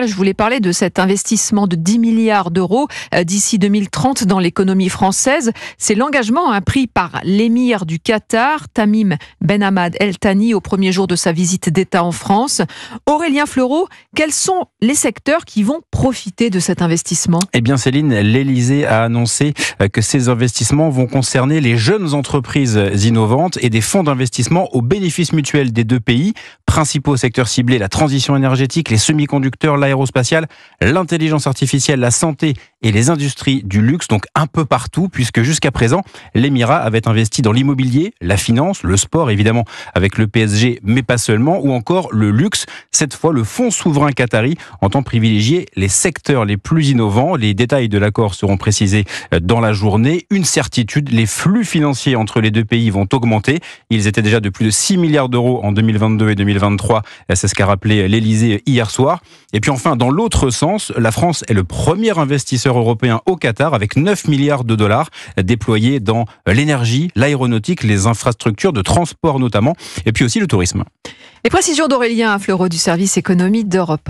Je voulais parler de cet investissement de 10 milliards d'euros d'ici 2030 dans l'économie française. C'est l'engagement pris par l'émir du Qatar, Tamim Ben Hamad El Thani, au premier jour de sa visite d'État en France. Aurélien Fleureau, quels sont les secteurs qui vont profiter de cet investissement ? Eh bien Céline, l'Élysée a annoncé que ces investissements vont concerner les jeunes entreprises innovantes et des fonds d'investissement au bénéfice mutuel des deux pays. Principaux secteurs ciblés, la transition énergétique, les semi-conducteurs, l'aérospatiale, l'intelligence artificielle, la santé et les industries du luxe, donc un peu partout, puisque jusqu'à présent, l'Émirat avait investi dans l'immobilier, la finance, le sport, évidemment, avec le PSG, mais pas seulement, ou encore le luxe. Cette fois, le fonds souverain qatari entend privilégier les secteurs les plus innovants. Les détails de l'accord seront précisés dans la journée. Une certitude, les flux financiers entre les deux pays vont augmenter. Ils étaient déjà de plus de 6 milliards d'euros en 2022 et 2023. C'est ce qu'a rappelé l'Élysée hier soir. Et puis enfin, dans l'autre sens, la France est le premier investisseur européen au Qatar avec 9 milliards de dollars déployés dans l'énergie, l'aéronautique, les infrastructures de transport notamment, et puis aussi le tourisme. Les précisions d'Aurélien Fleureau du service économie d'Europe.